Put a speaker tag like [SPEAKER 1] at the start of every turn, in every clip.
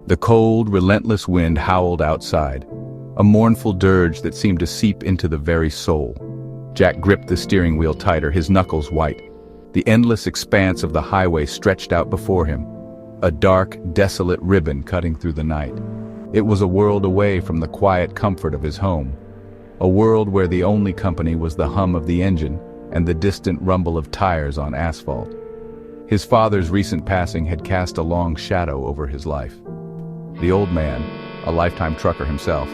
[SPEAKER 1] The cold, relentless wind howled outside, a mournful dirge that seemed to seep into the very soul. Jack gripped the steering wheel tighter, his knuckles white. The endless expanse of the highway stretched out before him, a dark, desolate ribbon cutting through the night. It was a world away from the quiet comfort of his home, a world where the only company was the hum of the engine and the distant rumble of tires on asphalt. His father's recent passing had cast a long shadow over his life. The old man, a lifetime trucker himself,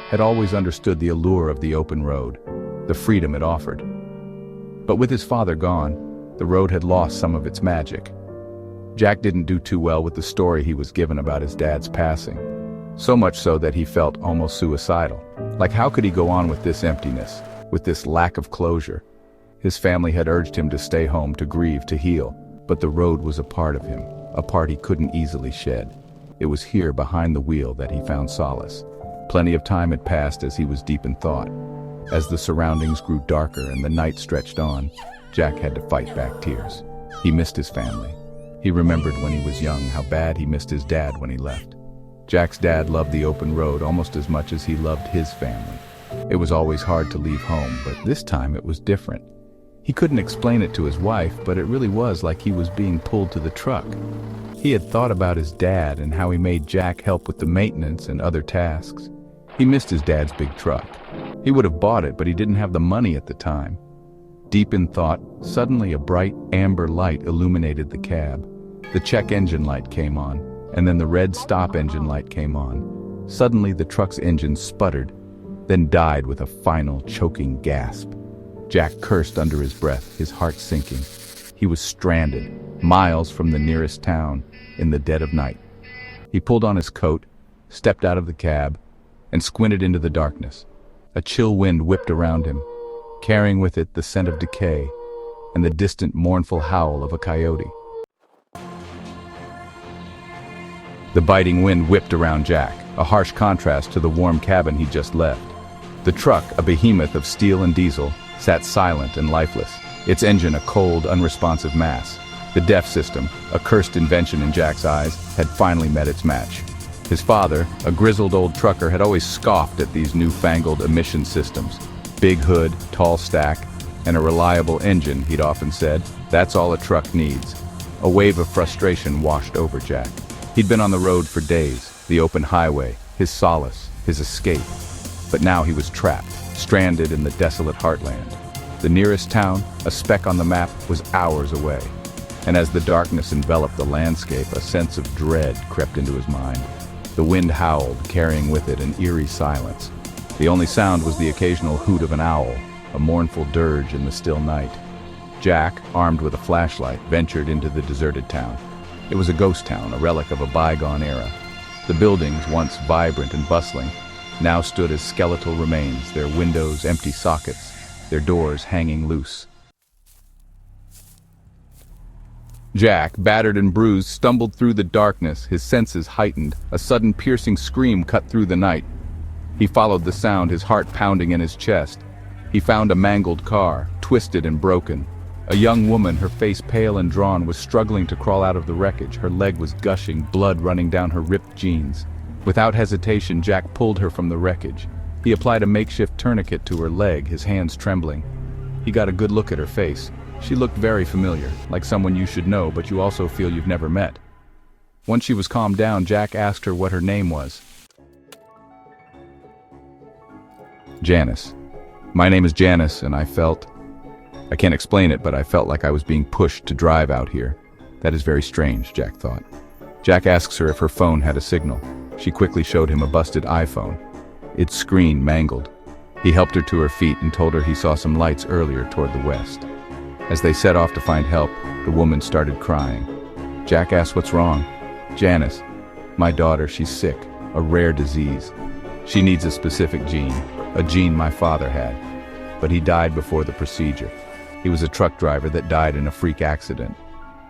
[SPEAKER 1] had always understood the allure of the open road, the freedom it offered. But with his father gone, the road had lost some of its magic. Jack didn't do too well with the story he was given about his dad's passing, so much so that he felt almost suicidal. Like, how could he go on with this emptiness, with this lack of closure? His family had urged him to stay home, to grieve, to heal, but the road was a part of him, a part he couldn't easily shed. It was here behind the wheel that he found solace. Plenty of time had passed as he was deep in thought. As the surroundings grew darker and the night stretched on, Jack had to fight back tears. He missed his family. He remembered when he was young how bad he missed his dad when he left. Jack's dad loved the open road almost as much as he loved his family. It was always hard to leave home, but this time it was different. He couldn't explain it to his wife, but it really was like he was being pulled to the truck. He had thought about his dad and how he made Jack help with the maintenance and other tasks. He missed his dad's big truck. He would have bought it, but he didn't have the money at the time. Deep in thought, suddenly a bright amber light illuminated the cab. The check engine light came on, and then the red stop engine light came on. Suddenly the truck's engine sputtered, then died with a final choking gasp. Jack cursed under his breath, his heart sinking. He was stranded, miles from the nearest town, in the dead of night. He pulled on his coat, stepped out of the cab, and squinted into the darkness. A chill wind whipped around him, carrying with it the scent of decay and the distant mournful howl of a coyote. The biting wind whipped around Jack, a harsh contrast to the warm cabin he'd just left. The truck, a behemoth of steel and diesel, sat silent and lifeless, its engine a cold, unresponsive mass. The DEF system, a cursed invention in Jack's eyes, had finally met its match. His father, a grizzled old trucker, had always scoffed at these newfangled emission systems. Big hood, tall stack, and a reliable engine, he'd often said. That's all a truck needs. A wave of frustration washed over Jack. He'd been on the road for days, the open highway, his solace, his escape. But now he was trapped, stranded in the desolate heartland. The nearest town, a speck on the map, was hours away. And as the darkness enveloped the landscape, a sense of dread crept into his mind. The wind howled, carrying with it an eerie silence. The only sound was the occasional hoot of an owl, a mournful dirge in the still night. Jack, armed with a flashlight, ventured into the deserted town. It was a ghost town, a relic of a bygone era. The buildings, once vibrant and bustling, now stood as skeletal remains, their windows empty sockets, their doors hanging loose. Jack, battered and bruised, stumbled through the darkness, his senses heightened. A sudden piercing scream cut through the night. He followed the sound, his heart pounding in his chest. He found a mangled car, twisted and broken. A young woman, her face pale and drawn, was struggling to crawl out of the wreckage. Her leg was gushing, blood running down her ripped jeans. Without hesitation, Jack pulled her from the wreckage. He applied a makeshift tourniquet to her leg, his hands trembling. He got a good look at her face. She looked very familiar, like someone you should know, but you also feel you've never met. Once she was calmed down, Jack asked her what her name was. Janice. My name is Janice, and I can't explain it, but I felt like I was being pushed to drive out here. That is very strange, Jack thought. Jack asks her if her phone had a signal. She quickly showed him a busted iPhone, its screen mangled. He helped her to her feet and told her he saw some lights earlier toward the west. As they set off to find help, the woman started crying. Jack asked what's wrong. Janice, my daughter, she's sick, a rare disease. She needs a specific gene, a gene my father had. But he died before the procedure. He was a truck driver that died in a freak accident.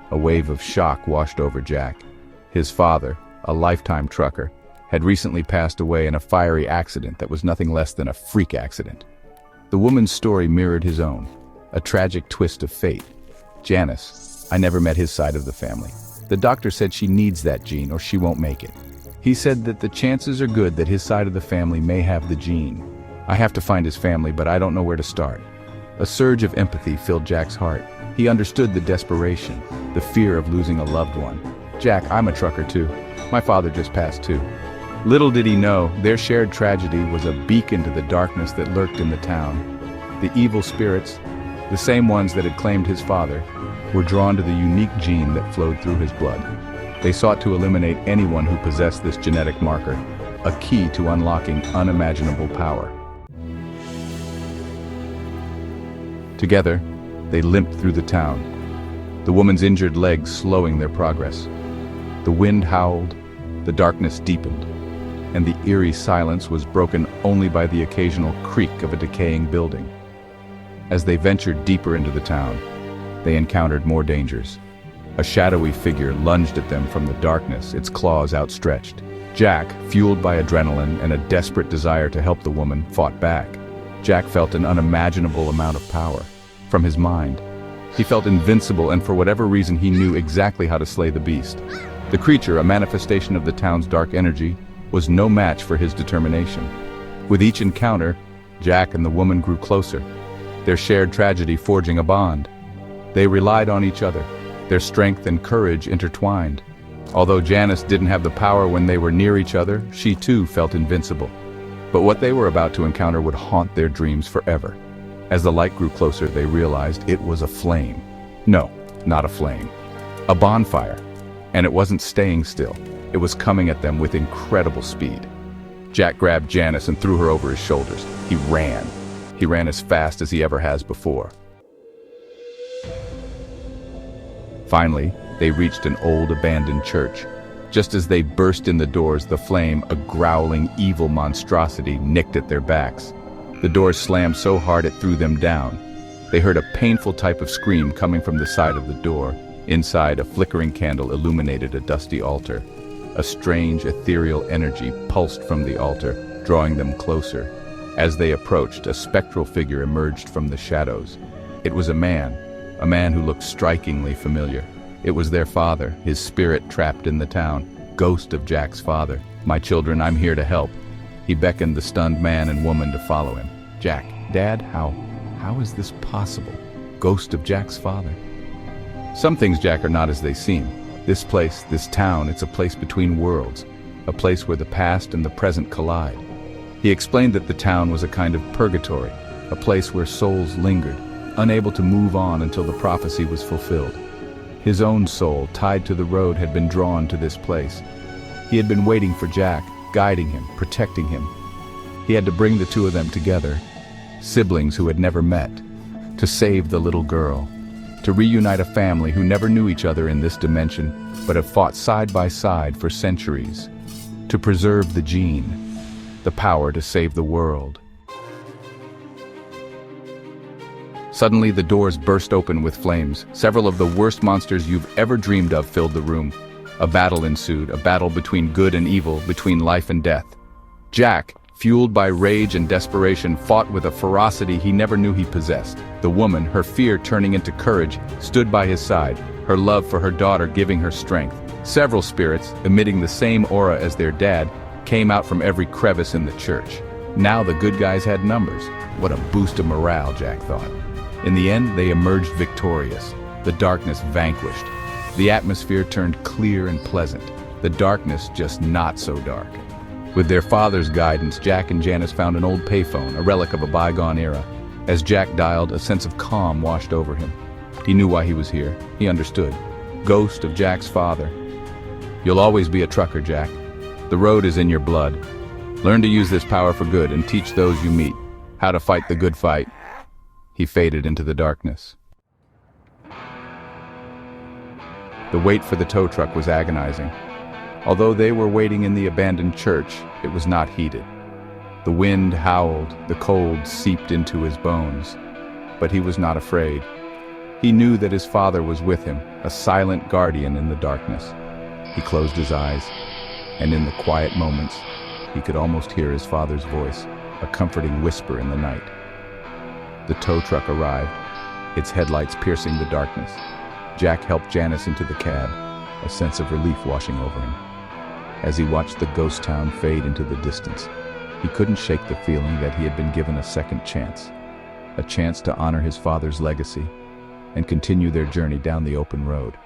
[SPEAKER 1] A wave of shock washed over Jack. His father, a lifetime trucker, had recently passed away in a fiery accident that was nothing less than a freak accident. The woman's story mirrored his own, a tragic twist of fate. Janice, I never met his side of the family. The doctor said she needs that gene or she won't make it. He said that the chances are good that his side of the family may have the gene. I have to find his family, but I don't know where to start. A surge of empathy filled Jack's heart. He understood the desperation, the fear of losing a loved one. Jack, I'm a trucker too. My father just passed too. Little did he know, their shared tragedy was a beacon to the darkness that lurked in the town. The evil spirits, the same ones that had claimed his father, were drawn to the unique gene that flowed through his blood. They sought to eliminate anyone who possessed this genetic marker, a key to unlocking unimaginable power. Together, they limped through the town, the woman's injured legs slowing their progress. The wind howled, the darkness deepened, and the eerie silence was broken only by the occasional creak of a decaying building. As they ventured deeper into the town, they encountered more dangers. A shadowy figure lunged at them from the darkness, its claws outstretched. Jack, fueled by adrenaline and a desperate desire to help the woman, fought back. Jack felt an unimaginable amount of power. From his mind, he felt invincible, and for whatever reason he knew exactly how to slay the beast. The creature, a manifestation of the town's dark energy, was no match for his determination. With each encounter, Jack and the woman grew closer, their shared tragedy forging a bond. They relied on each other, their strength and courage intertwined. Although Janice didn't have the power when they were near each other, she too felt invincible. But what they were about to encounter would haunt their dreams forever. As the light grew closer, they realized it was a flame. No, not a flame. A bonfire. And it wasn't staying still. It was coming at them with incredible speed. Jack grabbed Janice and threw her over his shoulders. He ran. He ran as fast as he ever has before. Finally, they reached an old abandoned church. Just as they burst in the doors, the flame, a growling, evil monstrosity, nicked at their backs. The doors slammed so hard it threw them down. They heard a painful type of scream coming from the side of the door. Inside, a flickering candle illuminated a dusty altar. A strange, ethereal energy pulsed from the altar, drawing them closer. As they approached, a spectral figure emerged from the shadows. It was a man who looked strikingly familiar. It was their father, his spirit trapped in the town, ghost of Jack's father. "My children, I'm here to help." He beckoned the stunned man and woman to follow him. "Jack, Dad, how is this possible? Ghost of Jack's father." Some things, Jack, are not as they seem. This place, this town, it's a place between worlds, a place where the past and the present collide. He explained that the town was a kind of purgatory, a place where souls lingered, unable to move on until the prophecy was fulfilled. His own soul, tied to the road, had been drawn to this place. He had been waiting for Jack, guiding him, protecting him. He had to bring the two of them together, siblings who had never met, to save the little girl, to reunite a family who never knew each other in this dimension, but have fought side by side for centuries, to preserve the gene, the power to save the world. Suddenly, the doors burst open with flames. Several of the worst monsters you've ever dreamed of filled the room. A battle ensued, a battle between good and evil, between life and death. Jack, fueled by rage and desperation, fought with a ferocity he never knew he possessed. The woman, her fear turning into courage, stood by his side, her love for her daughter giving her strength. Several spirits, emitting the same aura as their dad, came out from every crevice in the church. Now the good guys had numbers. What a boost of morale, Jack thought. In the end, they emerged victorious, the darkness vanquished. The atmosphere turned clear and pleasant, the darkness just not so dark. With their father's guidance, Jack and Janice found an old payphone, a relic of a bygone era. As Jack dialed, a sense of calm washed over him. He knew why he was here. He understood. Ghost of Jack's father. You'll always be a trucker, Jack. The road is in your blood. Learn to use this power for good and teach those you meet how to fight the good fight. He faded into the darkness. The wait for the tow truck was agonizing. Although they were waiting in the abandoned church, it was not heated. The wind howled, the cold seeped into his bones. But he was not afraid. He knew that his father was with him, a silent guardian in the darkness. He closed his eyes, and in the quiet moments, he could almost hear his father's voice, a comforting whisper in the night. The tow truck arrived, its headlights piercing the darkness. Jack helped Janice into the cab, a sense of relief washing over him. as he watched the ghost town fade into the distance. He couldn't shake the feeling that he had been given a second chance. A chance to honor his father's legacy and continue their journey down the open road.